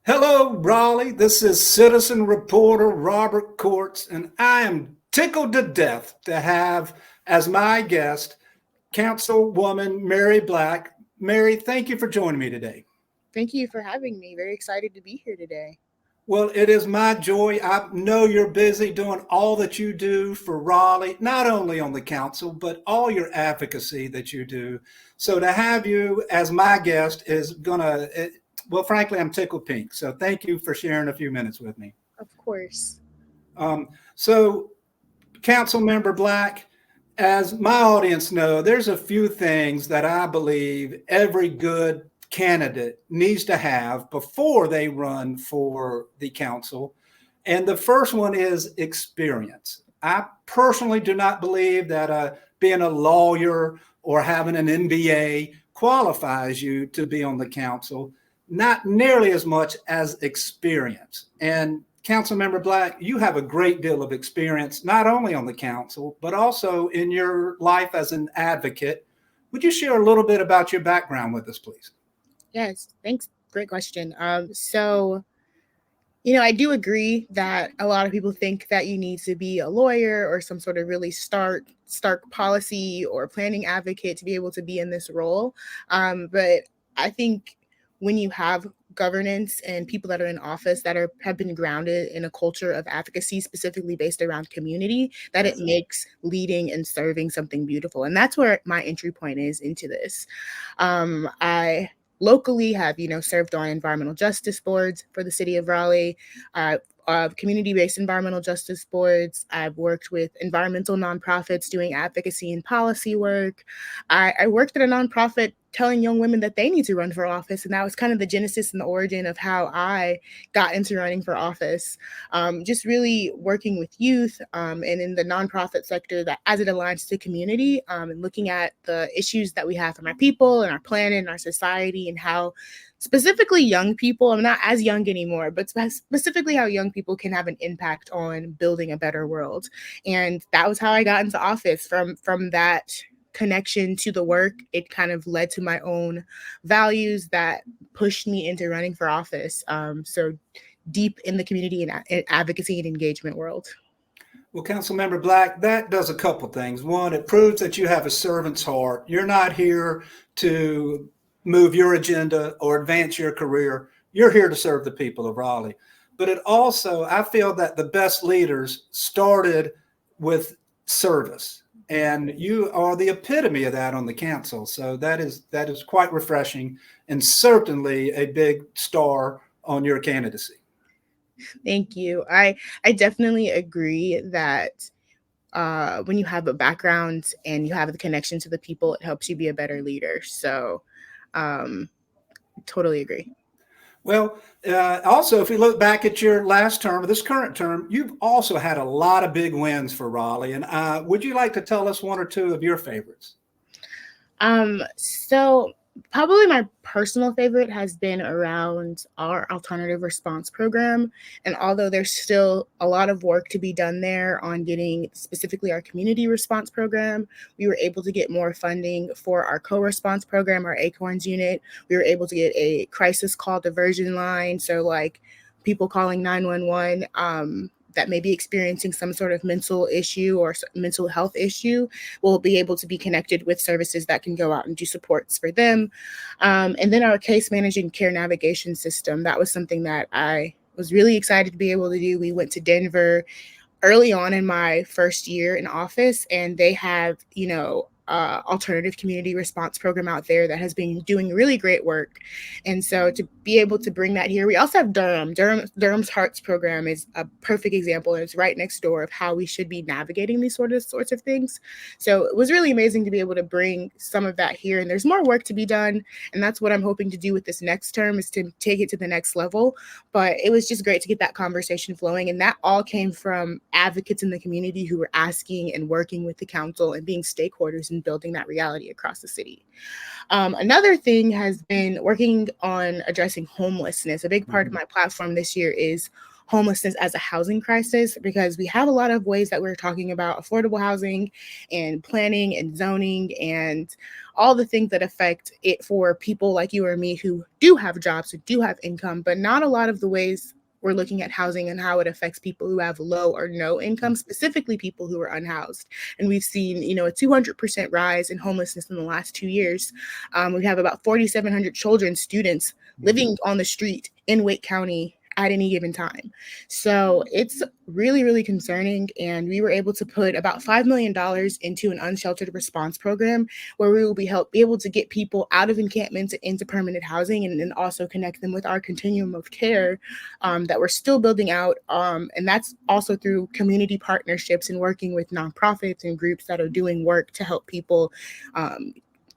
Hello, Raleigh. This is citizen reporter Robert Courts, and I am tickled to death to have as my guest Councilwoman Mary Black. Mary, thank you for joining me today. Thank you for having me. Very excited to be here today. Well, it is my joy. I know you're busy doing all that you do for Raleigh, not only on the council, but all your advocacy that you do. So to have you as my guest is well, frankly, I'm tickled pink. So thank you for sharing a few minutes with me. Of course. So, Council Member Black, as my audience know, there's a few things that I believe every good candidate needs to have before they run for the council. And the first one is experience. I personally do not believe that being a lawyer or having an MBA qualifies you to be on the council, not nearly as much as experience. And Councilmember Black, you have a great deal of experience, not only on the council, but also in your life as an advocate. Would you share a little bit about your background with us, please? Yes, thanks. Great question. I do agree that a lot of people think that you need to be a lawyer or some sort of really stark policy or planning advocate to be able to be in this role. But I think when you have governance and people that are in office that have been grounded in a culture of advocacy specifically based around community, that it makes leading and serving something beautiful. And that's where my entry point is into this. I locally have served on environmental justice boards for the city of Raleigh, community-based environmental justice boards. I've worked with environmental nonprofits doing advocacy and policy work. I worked at a nonprofit telling young women that they need to run for office, and that was kind of the genesis and the origin of how I got into running for office. Just really working with youth and in the nonprofit sector that as it aligns to community, and looking at the issues that we have from our people and our planet and our society, and how specifically young people, I'm not as young anymore, but specifically how young people can have an impact on building a better world. And that was how I got into office. From that connection to the work, it kind of led to my own values that pushed me into running for office. So deep in the community and advocacy and engagement world. Well, Councilmember Black, that does a couple things. One, it proves that you have a servant's heart. You're not here to move your agenda or advance your career. You're here to serve the people of Raleigh. But it also, I feel that the best leaders started with service. And you are the epitome of that on the council. So that is quite refreshing and certainly a big star on your candidacy. Thank you. I definitely agree that when you have a background and you have the connection to the people, it helps you be a better leader. So, um, totally agree. Well, also, if we look back at your last term or this current term, you've also had a lot of big wins for Raleigh. And would you like to tell us one or two of your favorites? So probably my personal favorite has been around our alternative response program. And although there's still a lot of work to be done there on getting specifically our community response program, we were able to get more funding for our co-response program, our Acorns unit. We were able to get a crisis call diversion line. So like people calling 911, that may be experiencing some sort of mental issue or mental health issue will be able to be connected with services that can go out and do supports for them. And then our case managing care navigation system, that was something that I was really excited to be able to do. We went to Denver early on in my first year in office, and they have, alternative community response program out there that has been doing really great work. And so to be able to bring that here, we also have Durham's Hearts program is a perfect example, and it's right next door of how we should be navigating these sorts of things. So it was really amazing to be able to bring some of that here, and there's more work to be done, and that's what I'm hoping to do with this next term, is to take it to the next level. But it was just great to get that conversation flowing, and that all came from advocates in the community who were asking and working with the council and being stakeholders in building that reality across the city. Another thing has been working on addressing homelessness. A big part of my platform this year is homelessness as a housing crisis, because we have a lot of ways that we're talking about affordable housing and planning and zoning and all the things that affect it for people like you or me who do have jobs, who do have income, but not a lot of the ways we're looking at housing and how it affects people who have low or no income, specifically people who are unhoused. And we've seen, a 200% rise in homelessness in the last 2 years. We have about 4,700 children, students living on the street in Wake County at any given time. So it's really, really concerning. And we were able to put about $5 million into an unsheltered response program where we will be able to get people out of encampments into permanent housing, and then also connect them with our continuum of care that we're still building out. And that's also through community partnerships and working with nonprofits and groups that are doing work to help people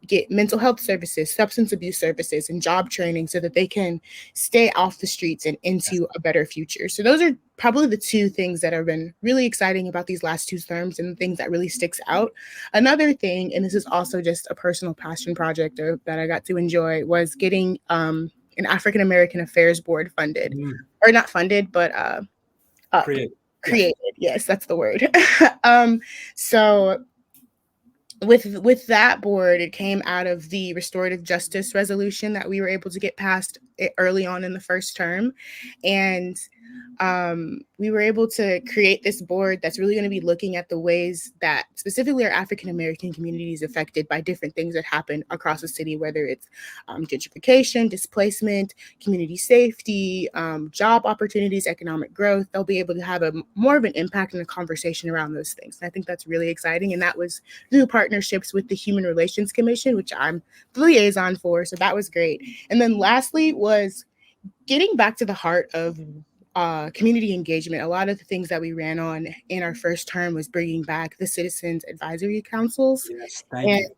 get mental health services, substance abuse services, and job training so that they can stay off the streets and into a better future. So those are probably the two things that have been really exciting about these last two terms and the things that really sticks out. Another thing, and this is also just a personal passion project that I got to enjoy, was getting an African American Affairs Board funded, or not funded, but created. Yes, that's the word. So with that board, it came out of the restorative justice resolution that we were able to get passed early on in the first term. And we were able to create this board that's really going to be looking at the ways that specifically our African American community is affected by different things that happen across the city, whether it's gentrification, displacement, community safety, job opportunities, economic growth. They'll be able to have more of an impact and a conversation around those things. And I think that's really exciting. And that was through partnerships with the Human Relations Commission, which I'm the liaison for. So that was great. And then lastly was getting back to the heart of community engagement. A lot of the things that we ran on in our first term was bringing back the Citizens Advisory Councils. Yes, thank you.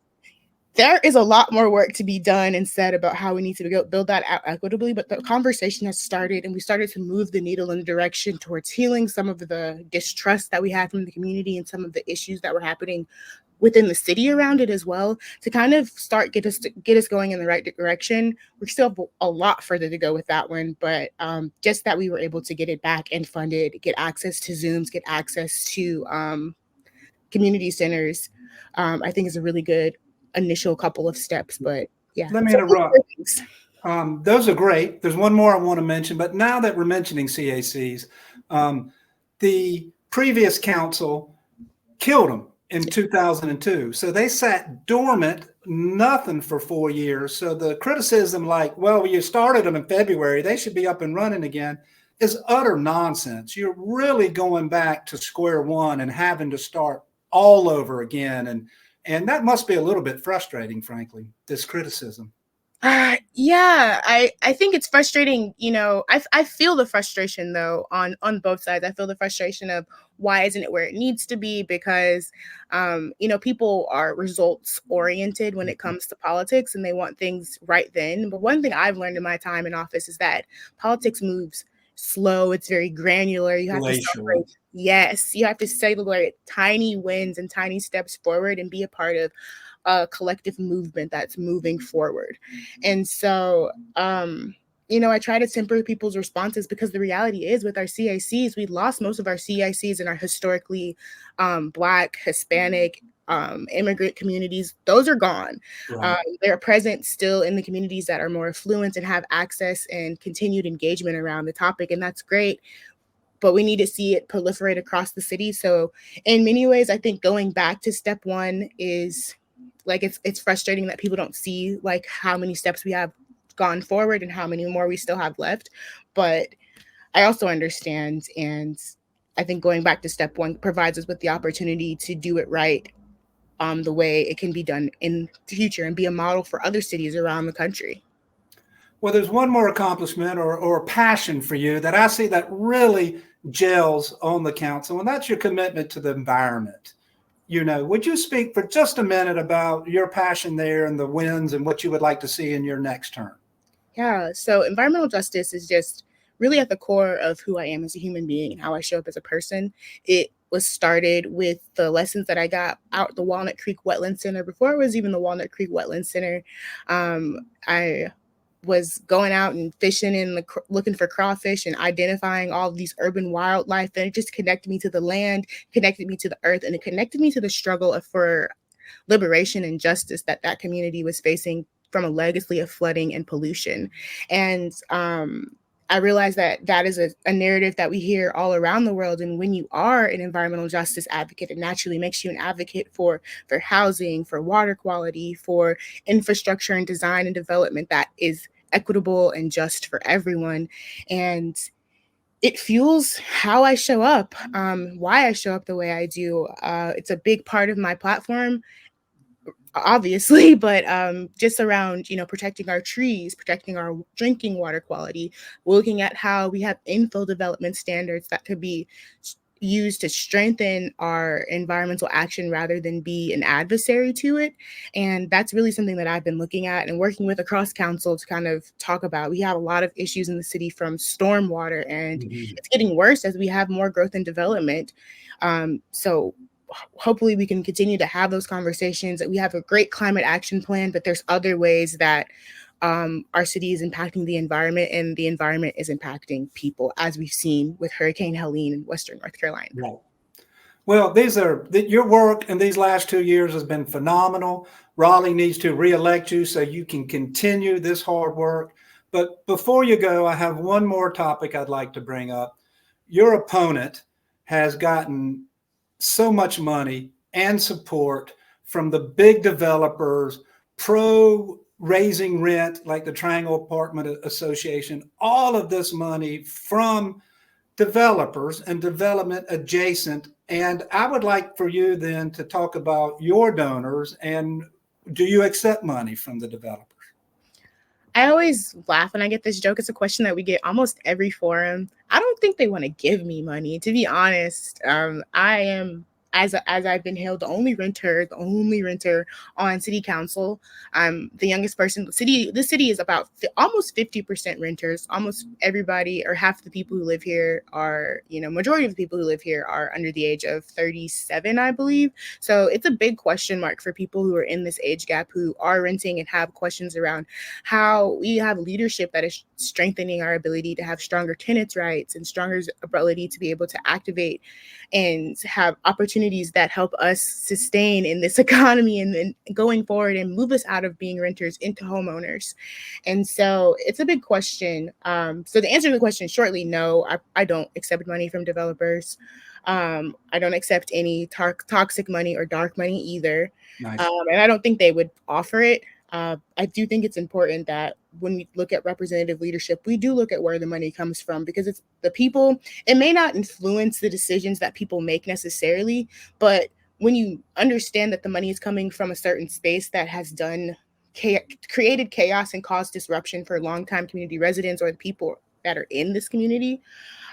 There is a lot more work to be done and said about how we need to build that out equitably, but the conversation has started, and we started to move the needle in the direction towards healing some of the distrust that we had from the community and some of the issues that were happening within the city around it as well, to kind of get us going in the right direction. We still have a lot further to go with that one, but just that we were able to get it back and funded, get access to Zooms, get access to community centers, I think is a really good initial couple of steps. But yeah, let me interrupt. Those are great. There's one more I want to mention, but now that we're mentioning CACs, the previous council killed them in 2002. So they sat dormant, nothing for 4 years. So the criticism like, well, you started them in February, they should be up and running again, is utter nonsense. You're really going back to square one and having to start all over again. And that must be a little bit frustrating, frankly, this criticism. Yeah, I think it's frustrating. I feel the frustration though on both sides. I feel the frustration of why isn't it where it needs to be, because people are results oriented when it comes to politics and they want things right then. But one thing I've learned in my time in office is that politics moves slow. It's very granular. You have to celebrate. Yes, you have to celebrate tiny wins and tiny steps forward and be a part of a collective movement that's moving forward. And so, I try to temper people's responses, because the reality is with our CACs, we lost most of our CICs in our historically Black, Hispanic, immigrant communities. Those are gone. Right. They're present still in the communities that are more affluent and have access and continued engagement around the topic. And that's great. But we need to see it proliferate across the city. So in many ways, I think going back to step one is like, it's frustrating that people don't see like how many steps we have gone forward and how many more we still have left. But I also understand, and I think going back to step one provides us with the opportunity to do it right, the way it can be done in the future, and be a model for other cities around the country. Well, there's one more accomplishment or passion for you that I see that really gels on the council, and that's your commitment to the environment. Would you speak for just a minute about your passion there and the wins and what you would like to see in your next term? Yeah, so environmental justice is just really at the core of who I am as a human being and how I show up as a person. It was started with the lessons that I got out the Walnut Creek Wetland Center before it was even the Walnut Creek Wetland Center. I was going out and fishing and looking for crawfish and identifying all of these urban wildlife. And it just connected me to the land, connected me to the earth, and it connected me to the struggle for liberation and justice that that community was facing from a legacy of flooding and pollution. And I realized that that is a narrative that we hear all around the world. And when you are an environmental justice advocate, it naturally makes you an advocate for housing, for water quality, for infrastructure and design and development that is equitable and just for everyone. And it fuels how I show up, why I show up the way I do. It's a big part of my platform, obviously, but just around, protecting our trees, protecting our drinking water quality, looking at how we have infill development standards that could be used to strengthen our environmental action rather than be an adversary to it. And that's really something that I've been looking at and working with across council to kind of talk about. We have a lot of issues in the city from stormwater, and it's getting worse as we have more growth and development. So hopefully we can continue to have those conversations. We have a great climate action plan, but there's other ways that our city is impacting the environment, and the environment is impacting people, as we've seen with Hurricane Helene in Western North Carolina. Right. Well, your work in these last 2 years has been phenomenal. Raleigh needs to reelect you so you can continue this hard work. But before you go, I have one more topic I'd like to bring up. Your opponent has gotten so much money and support from the big developers, pro raising rent, like the Triangle Apartment Association, all of this money from developers and development adjacent. And I would like for you then to talk about your donors, and do you accept money from the developers? I always laugh when I get this joke. It's a question that we get almost every forum. I don't think they want to give me money, to be honest. I am, as I've been hailed, the only renter on city council. I'm the youngest person. The city is about almost 50% renters. Almost everybody, or half the people who live here are, majority of the people who live here are under the age of 37, I believe. So it's a big question mark for people who are in this age gap, who are renting and have questions around how we have leadership that is strengthening our ability to have stronger tenants' rights and stronger ability to be able to activate and have opportunities that help us sustain in this economy and going forward and move us out of being renters into homeowners. And so it's a big question. So to answer the question shortly, no, I don't accept money from developers. I don't accept any toxic money or dark money either. Nice. And I don't think they would offer it. I do think it's important that when we look at representative leadership, we do look at where the money comes from, because it's the people. It may not influence the decisions that people make necessarily, but when you understand that the money is coming from a certain space that has created chaos and caused disruption for longtime community residents or the people that are in this community,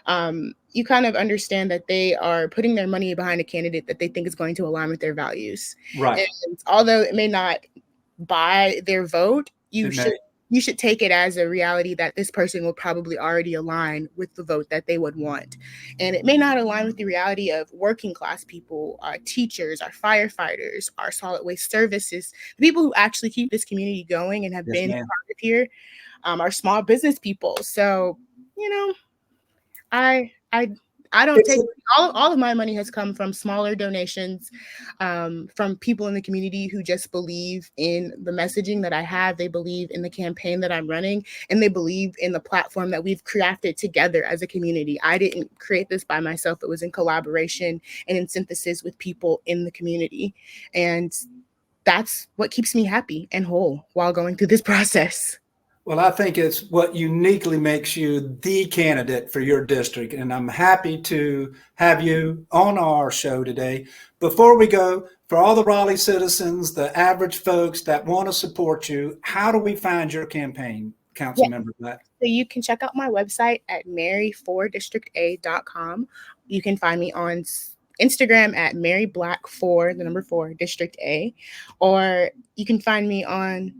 you kind of understand that they are putting their money behind a candidate that they think is going to align with their values. Right. And although it may not buy their vote, you should take it as a reality that this person will probably already align with the vote that they would want. And it may not align with the reality of working class people, our teachers, our firefighters, our solid waste services, the people who actually keep this community going and have been part of here, our small business people. So, I don't take all of my money has come from smaller donations, from people in the community who just believe in the messaging that I have. They believe in the campaign that I'm running, and they believe in the platform that we've crafted together as a community. I didn't create this by myself. It was in collaboration and in synthesis with people in the community. And that's what keeps me happy and whole while going through this process. Well, I think it's what uniquely makes you the candidate for your district, and I'm happy to have you on our show today. Before we go, for all the Raleigh citizens, the average folks that want to support you, how do we find your campaign, Councilmember Black? So you can check out my website at mary4districta.com. You can find me on Instagram at maryblack4, the number 4, District A, or you can find me on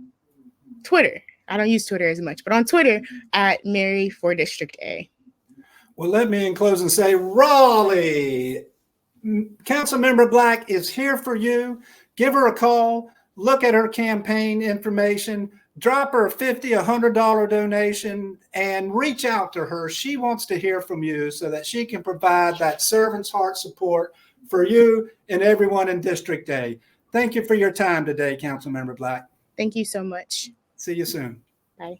Twitter. I don't use Twitter as much, but on Twitter at Mary4District A. Well, let me in closing say, Raleigh, Councilmember Black is here for you. Give her a call. Look at her campaign information. drop her a $50, $100 donation and reach out to her. She wants to hear from you so that she can provide that servant's heart support for you and everyone in District A. Thank you for your time today, Councilmember Black. Thank you so much. See you soon. Bye.